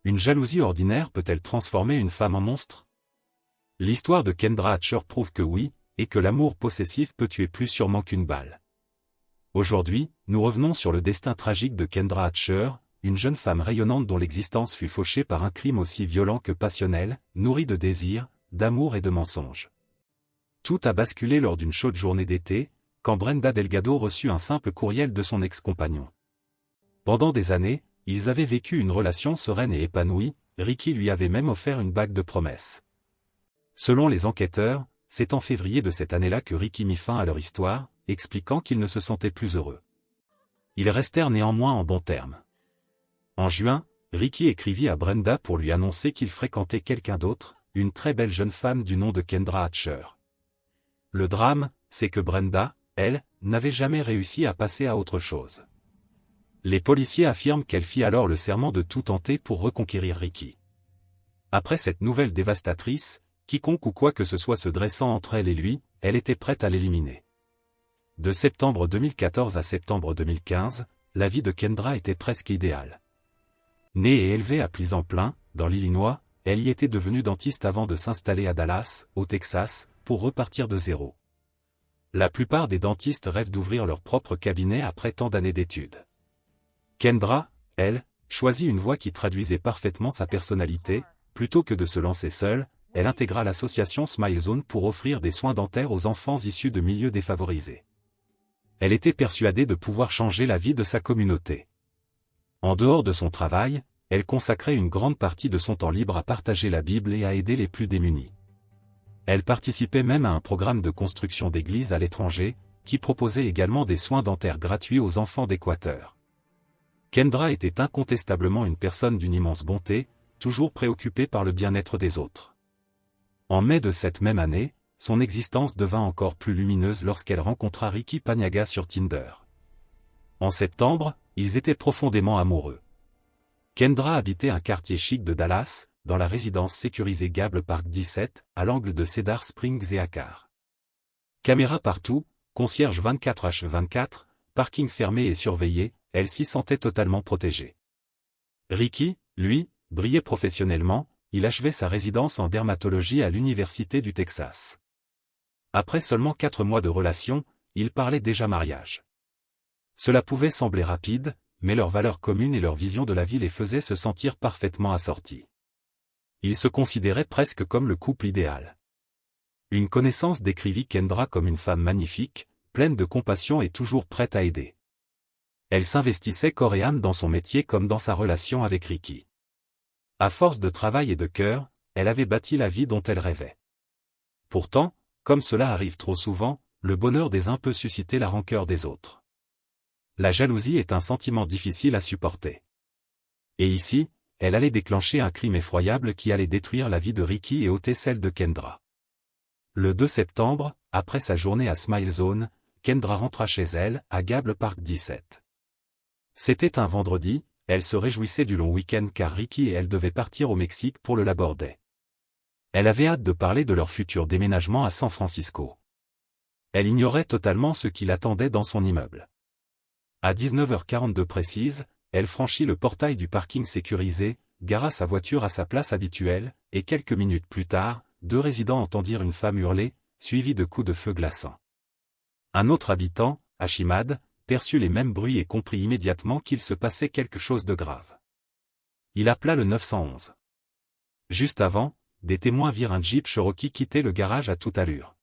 Une jalousie ordinaire peut-elle transformer une femme en monstre? L'histoire de Kendra Hatcher prouve que oui, et que l'amour possessif peut tuer plus sûrement qu'une balle. Aujourd'hui, nous revenons sur le destin tragique de Kendra Hatcher, une jeune femme rayonnante dont l'existence fut fauchée par un crime aussi violent que passionnel, nourri de désirs, d'amour et de mensonges. Tout a basculé lors d'une chaude journée d'été, quand Brenda Delgado reçut un simple courriel de son ex-compagnon. Pendant des années, ils avaient vécu une relation sereine et épanouie, Ricky lui avait même offert une bague de promesses. Selon les enquêteurs, c'est en février de cette année-là que Ricky mit fin à leur histoire, expliquant qu'il ne se sentait plus heureux. Ils restèrent néanmoins en bons termes. En juin, Ricky écrivit à Brenda pour lui annoncer qu'il fréquentait quelqu'un d'autre, une très belle jeune femme du nom de Kendra Hatcher. Le drame, c'est que Brenda, elle, n'avait jamais réussi à passer à autre chose. Les policiers affirment qu'elle fit alors le serment de tout tenter pour reconquérir Ricky. Après cette nouvelle dévastatrice, quiconque ou quoi que ce soit se dressant entre elle et lui, elle était prête à l'éliminer. De septembre 2014 à septembre 2015, la vie de Kendra était presque idéale. Née et élevée à Pleasant-Plain, dans l'Illinois, elle y était devenue dentiste avant de s'installer à Dallas, au Texas, pour repartir de zéro. La plupart des dentistes rêvent d'ouvrir leur propre cabinet après tant d'années d'études. Kendra, elle, choisit une voie qui traduisait parfaitement sa personnalité. Plutôt que de se lancer seule, elle intégra l'association Smile Zone pour offrir des soins dentaires aux enfants issus de milieux défavorisés. Elle était persuadée de pouvoir changer la vie de sa communauté. En dehors de son travail, elle consacrait une grande partie de son temps libre à partager la Bible et à aider les plus démunis. Elle participait même à un programme de construction d'églises à l'étranger, qui proposait également des soins dentaires gratuits aux enfants d'Équateur. Kendra était incontestablement une personne d'une immense bonté, toujours préoccupée par le bien-être des autres. En mai de cette même année, son existence devint encore plus lumineuse lorsqu'elle rencontra Ricky Paniagua sur Tinder. En septembre, ils étaient profondément amoureux. Kendra habitait un quartier chic de Dallas, dans la résidence sécurisée Gable Park 17, à l'angle de Cedar Springs et Acar. Caméra partout, concierge 24h24, parking fermé et surveillé, elle s'y sentait totalement protégée. Ricky, lui, brillait professionnellement, il achevait sa résidence en dermatologie à l'Université du Texas. Après seulement 4 mois de relation, ils parlaient déjà mariage. Cela pouvait sembler rapide, mais leurs valeurs communes et leur vision de la vie les faisaient se sentir parfaitement assortis. Ils se considéraient presque comme le couple idéal. Une connaissance décrivit Kendra comme une femme magnifique, pleine de compassion et toujours prête à aider. Elle s'investissait corps et âme dans son métier comme dans sa relation avec Ricky. À force de travail et de cœur, elle avait bâti la vie dont elle rêvait. Pourtant, comme cela arrive trop souvent, le bonheur des uns peut susciter la rancœur des autres. La jalousie est un sentiment difficile à supporter. Et ici, elle allait déclencher un crime effroyable qui allait détruire la vie de Ricky et ôter celle de Kendra. Le 2 septembre, après sa journée à Smile Zone, Kendra rentra chez elle, à Gable Park 17. C'était un vendredi, elle se réjouissait du long week-end car Ricky et elle devaient partir au Mexique pour le Labor Day. Elle avait hâte de parler de leur futur déménagement à San Francisco. Elle ignorait totalement ce qui l'attendait dans son immeuble. À 19h42 précise, elle franchit le portail du parking sécurisé, gara sa voiture à sa place habituelle, et quelques minutes plus tard, 2 résidents entendirent une femme hurler, suivie de coups de feu glaçants. Un autre habitant, Hashimad, perçut les mêmes bruits et comprit immédiatement qu'il se passait quelque chose de grave. Il appela le 911. Juste avant, des témoins virent un Jeep Cherokee quitter le garage à toute allure.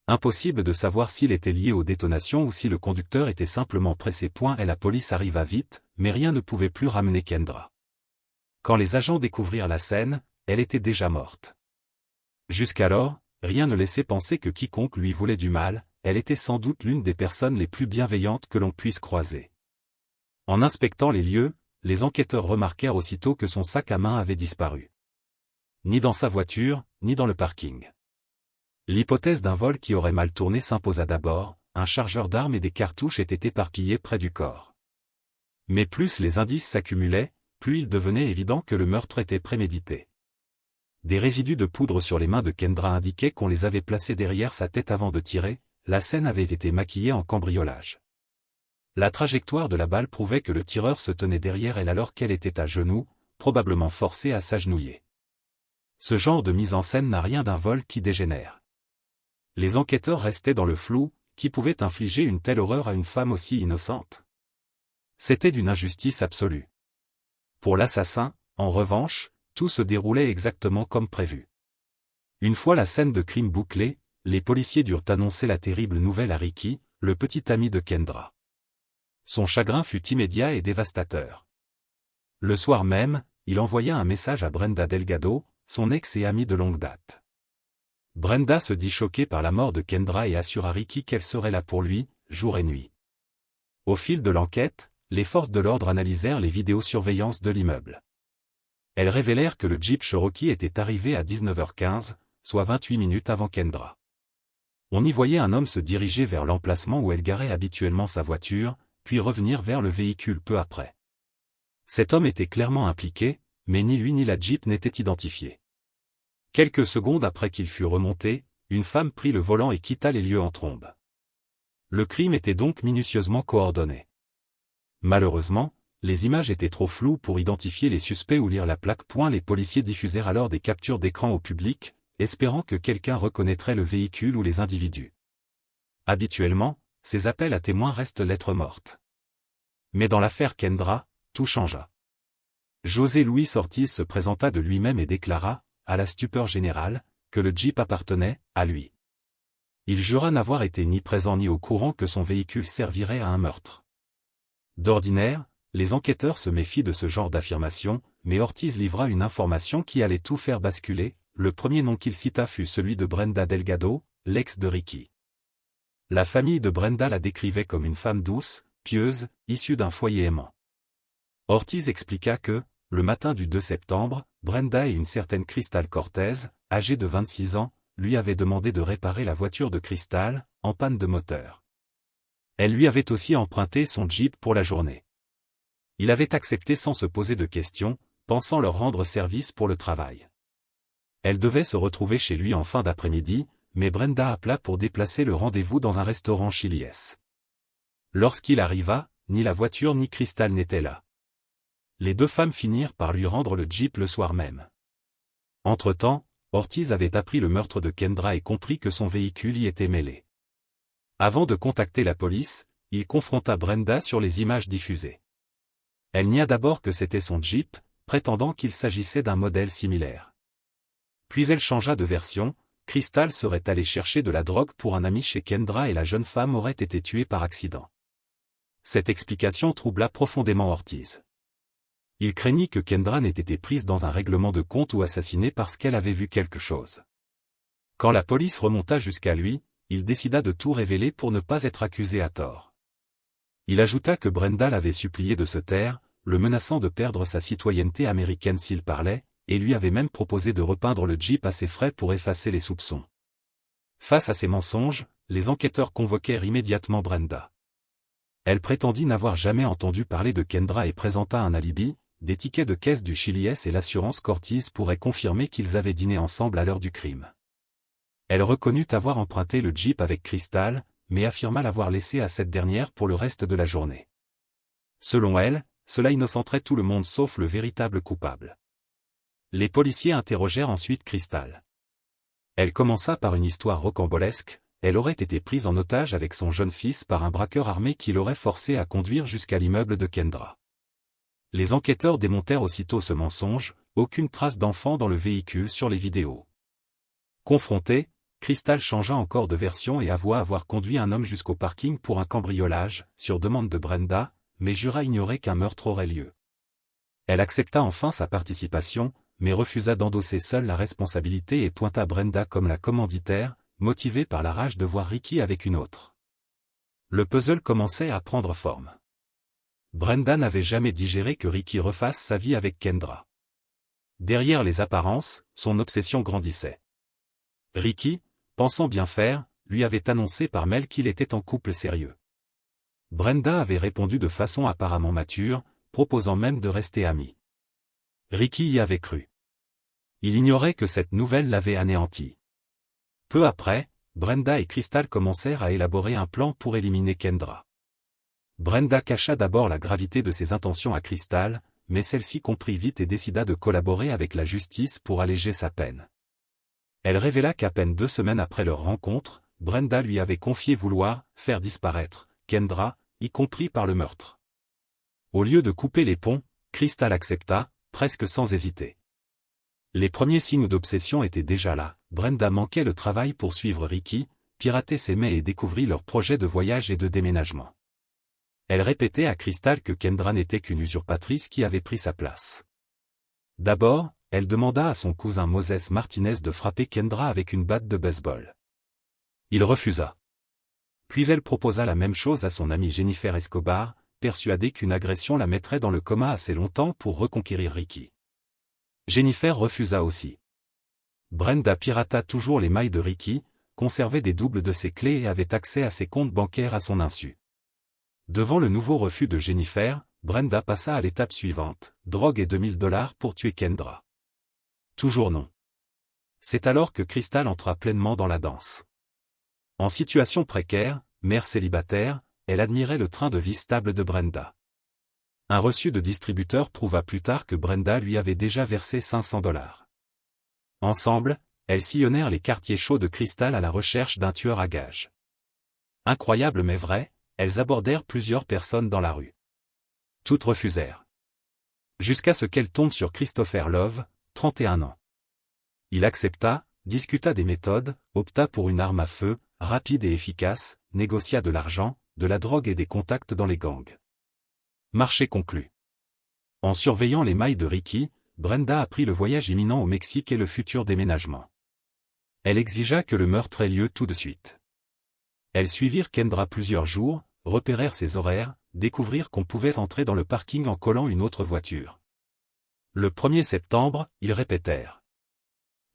Impossible de savoir s'il était lié aux détonations ou si le conducteur était simplement pressé. Et la police arriva vite, mais rien ne pouvait plus ramener Kendra. Quand les agents découvrirent la scène, elle était déjà morte. Jusqu'alors, rien ne laissait penser que quiconque lui voulait du mal, elle était sans doute l'une des personnes les plus bienveillantes que l'on puisse croiser. En inspectant les lieux, les enquêteurs remarquèrent aussitôt que son sac à main avait disparu. Ni dans sa voiture, ni dans le parking. L'hypothèse d'un vol qui aurait mal tourné s'imposa d'abord, un chargeur d'armes et des cartouches étaient éparpillés près du corps. Mais plus les indices s'accumulaient, plus il devenait évident que le meurtre était prémédité. Des résidus de poudre sur les mains de Kendra indiquaient qu'on les avait placés derrière sa tête avant de tirer, la scène avait été maquillée en cambriolage. La trajectoire de la balle prouvait que le tireur se tenait derrière elle alors qu'elle était à genoux, probablement forcée à s'agenouiller. Ce genre de mise en scène n'a rien d'un vol qui dégénère. Les enquêteurs restaient dans le flou, qui pouvait infliger une telle horreur à une femme aussi innocente? C'était d'une injustice absolue. Pour l'assassin, en revanche, tout se déroulait exactement comme prévu. Une fois la scène de crime bouclée, les policiers durent annoncer la terrible nouvelle à Ricky, le petit ami de Kendra. Son chagrin fut immédiat et dévastateur. Le soir même, il envoya un message à Brenda Delgado, son ex et amie de longue date. Brenda se dit choquée par la mort de Kendra et assure à Ricky qu'elle serait là pour lui, jour et nuit. Au fil de l'enquête, les forces de l'ordre analysèrent les vidéosurveillance de l'immeuble. Elles révélèrent que le Jeep Cherokee était arrivé à 19h15, soit 28 minutes avant Kendra. On y voyait un homme se diriger vers l'emplacement où elle garait habituellement sa voiture, puis revenir vers le véhicule peu après. Cet homme était clairement impliqué, mais ni lui ni la Jeep n'étaient identifiés. Quelques secondes après qu'il fut remonté, une femme prit le volant et quitta les lieux en trombe. Le crime était donc minutieusement coordonné. Malheureusement, les images étaient trop floues pour identifier les suspects ou lire la plaque. Les policiers diffusèrent alors des captures d'écran au public, espérant que quelqu'un reconnaîtrait le véhicule ou les individus. Habituellement, ces appels à témoins restent lettre morte. Mais dans l'affaire Kendra, tout changea. José Luis Ortiz se présenta de lui-même et déclara, à la stupeur générale, que le Jeep appartenait à lui. Il jura n'avoir été ni présent ni au courant que son véhicule servirait à un meurtre. D'ordinaire, les enquêteurs se méfient de ce genre d'affirmation, mais Ortiz livra une information qui allait tout faire basculer. Le premier nom qu'il cita fut celui de Brenda Delgado, l'ex de Ricky. La famille de Brenda la décrivait comme une femme douce, pieuse, issue d'un foyer aimant. Ortiz expliqua que, le matin du 2 septembre, Brenda et une certaine Crystal Cortez, âgée de 26 ans, lui avaient demandé de réparer la voiture de Crystal, en panne de moteur. Elle lui avait aussi emprunté son Jeep pour la journée. Il avait accepté sans se poser de questions, pensant leur rendre service pour le travail. Elle devait se retrouver chez lui en fin d'après-midi, mais Brenda appela pour déplacer le rendez-vous dans un restaurant Chili's. Lorsqu'il arriva, ni la voiture ni Crystal n'étaient là. Les deux femmes finirent par lui rendre le Jeep le soir même. Entre-temps, Ortiz avait appris le meurtre de Kendra et compris que son véhicule y était mêlé. Avant de contacter la police, il confronta Brenda sur les images diffusées. Elle nia d'abord que c'était son Jeep, prétendant qu'il s'agissait d'un modèle similaire. Puis elle changea de version, Crystal serait allée chercher de la drogue pour un ami chez Kendra et la jeune femme aurait été tuée par accident. Cette explication troubla profondément Ortiz. Il craignit que Kendra n'ait été prise dans un règlement de compte ou assassinée parce qu'elle avait vu quelque chose. Quand la police remonta jusqu'à lui, il décida de tout révéler pour ne pas être accusé à tort. Il ajouta que Brenda l'avait supplié de se taire, le menaçant de perdre sa citoyenneté américaine s'il parlait, et lui avait même proposé de repeindre le Jeep à ses frais pour effacer les soupçons. Face à ces mensonges, les enquêteurs convoquèrent immédiatement Brenda. Elle prétendit n'avoir jamais entendu parler de Kendra et présenta un alibi, des tickets de caisse du Chili's et l'assurance qu'Ortiz pourrait confirmer qu'ils avaient dîné ensemble à l'heure du crime. Elle reconnut avoir emprunté le Jeep avec Crystal, mais affirma l'avoir laissé à cette dernière pour le reste de la journée. Selon elle, cela innocenterait tout le monde sauf le véritable coupable. Les policiers interrogèrent ensuite Crystal. Elle commença par une histoire rocambolesque, elle aurait été prise en otage avec son jeune fils par un braqueur armé qui l'aurait forcé à conduire jusqu'à l'immeuble de Kendra. Les enquêteurs démontèrent aussitôt ce mensonge, aucune trace d'enfant dans le véhicule sur les vidéos. Confrontée, Crystal changea encore de version et avoua avoir conduit un homme jusqu'au parking pour un cambriolage, sur demande de Brenda, mais jura ignorer qu'un meurtre aurait lieu. Elle accepta enfin sa participation, mais refusa d'endosser seule la responsabilité et pointa Brenda comme la commanditaire, motivée par la rage de voir Ricky avec une autre. Le puzzle commençait à prendre forme. Brenda n'avait jamais digéré que Ricky refasse sa vie avec Kendra. Derrière les apparences, son obsession grandissait. Ricky, pensant bien faire, lui avait annoncé par mail qu'il était en couple sérieux. Brenda avait répondu de façon apparemment mature, proposant même de rester amis. Ricky y avait cru. Il ignorait que cette nouvelle l'avait anéanti. Peu après, Brenda et Crystal commencèrent à élaborer un plan pour éliminer Kendra. Brenda cacha d'abord la gravité de ses intentions à Crystal, mais celle-ci comprit vite et décida de collaborer avec la justice pour alléger sa peine. Elle révéla qu'à peine 2 semaines après leur rencontre, Brenda lui avait confié vouloir « faire disparaître » Kendra, y compris par le meurtre. Au lieu de couper les ponts, Crystal accepta, presque sans hésiter. Les premiers signes d'obsession étaient déjà là, Brenda manquait le travail pour suivre Ricky, pirater ses mets et découvrir leurs projets de voyage et de déménagement. Elle répétait à Crystal que Kendra n'était qu'une usurpatrice qui avait pris sa place. D'abord, elle demanda à son cousin Moses Martinez de frapper Kendra avec une batte de baseball. Il refusa. Puis elle proposa la même chose à son amie Jennifer Escobar, persuadée qu'une agression la mettrait dans le coma assez longtemps pour reconquérir Ricky. Jennifer refusa aussi. Brenda pirata toujours les mailles de Ricky, conservait des doubles de ses clés et avait accès à ses comptes bancaires à son insu. Devant le nouveau refus de Jennifer, Brenda passa à l'étape suivante, drogue et $2000 pour tuer Kendra. Toujours non. C'est alors que Crystal entra pleinement dans la danse. En situation précaire, mère célibataire, elle admirait le train de vie stable de Brenda. Un reçu de distributeur prouva plus tard que Brenda lui avait déjà versé $500. Ensemble, elles sillonnèrent les quartiers chauds de Crystal à la recherche d'un tueur à gages. Incroyable mais vrai, elles abordèrent plusieurs personnes dans la rue. Toutes refusèrent. Jusqu'à ce qu'elle tombe sur Christopher Love, 31 ans. Il accepta, discuta des méthodes, opta pour une arme à feu, rapide et efficace, négocia de l'argent, de la drogue et des contacts dans les gangs. Marché conclu. En surveillant les mailles de Ricky, Brenda apprit le voyage imminent au Mexique et le futur déménagement. Elle exigea que le meurtre ait lieu tout de suite. Elles suivirent Kendra plusieurs jours, repérèrent ses horaires, découvrirent qu'on pouvait entrer dans le parking en collant une autre voiture. Le 1er septembre, ils répétèrent.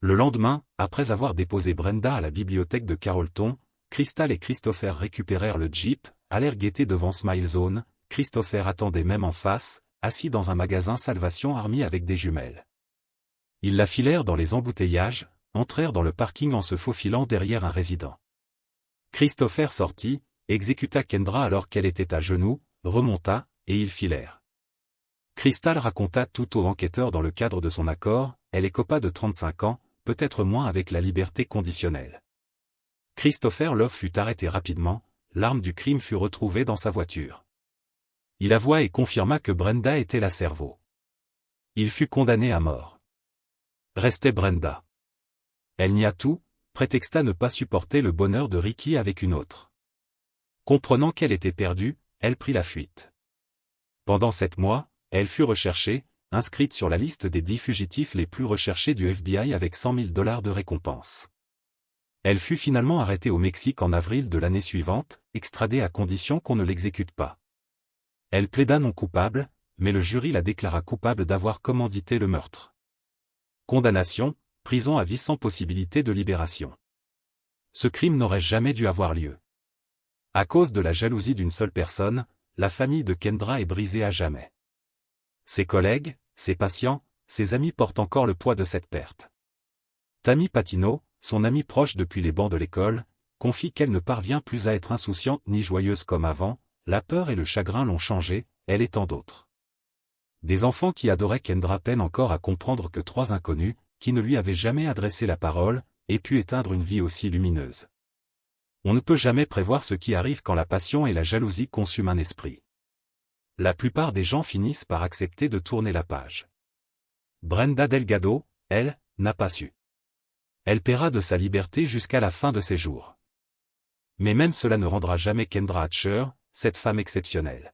Le lendemain, après avoir déposé Brenda à la bibliothèque de Carrollton, Crystal et Christopher récupérèrent le Jeep, allèrent guetter devant Smile Zone. Christopher attendait même en face, assis dans un magasin Salvation Army avec des jumelles. Ils la filèrent dans les embouteillages, entrèrent dans le parking en se faufilant derrière un résident. Christopher sortit, exécuta Kendra alors qu'elle était à genoux, remonta, et ils filèrent. Crystal raconta tout au enquêteur dans le cadre de son accord, elle écopa de 35 ans, peut-être moins avec la liberté conditionnelle. Christopher Love fut arrêté rapidement, l'arme du crime fut retrouvée dans sa voiture. Il avoua et confirma que Brenda était la cerveau. Il fut condamné à mort. Restait Brenda. Elle nia tout, prétexta ne pas supporter le bonheur de Ricky avec une autre. Comprenant qu'elle était perdue, elle prit la fuite. Pendant 7 mois, elle fut recherchée, inscrite sur la liste des 10 fugitifs les plus recherchés du FBI avec $100 000 de récompense. Elle fut finalement arrêtée au Mexique en avril de l'année suivante, extradée à condition qu'on ne l'exécute pas. Elle plaida non coupable, mais le jury la déclara coupable d'avoir commandité le meurtre. Condamnation, prison à vie sans possibilité de libération. Ce crime n'aurait jamais dû avoir lieu. À cause de la jalousie d'une seule personne, la famille de Kendra est brisée à jamais. Ses collègues, ses patients, ses amis portent encore le poids de cette perte. Tammy Patino, son amie proche depuis les bancs de l'école, confie qu'elle ne parvient plus à être insouciante ni joyeuse comme avant, la peur et le chagrin l'ont changée, elle et tant d'autres. Des enfants qui adoraient Kendra peinent encore à comprendre que 3 inconnus, qui ne lui avaient jamais adressé la parole, aient pu éteindre une vie aussi lumineuse. On ne peut jamais prévoir ce qui arrive quand la passion et la jalousie consument un esprit. La plupart des gens finissent par accepter de tourner la page. Brenda Delgado, elle, n'a pas su. Elle paiera de sa liberté jusqu'à la fin de ses jours. Mais même cela ne rendra jamais Kendra Hatcher, cette femme exceptionnelle.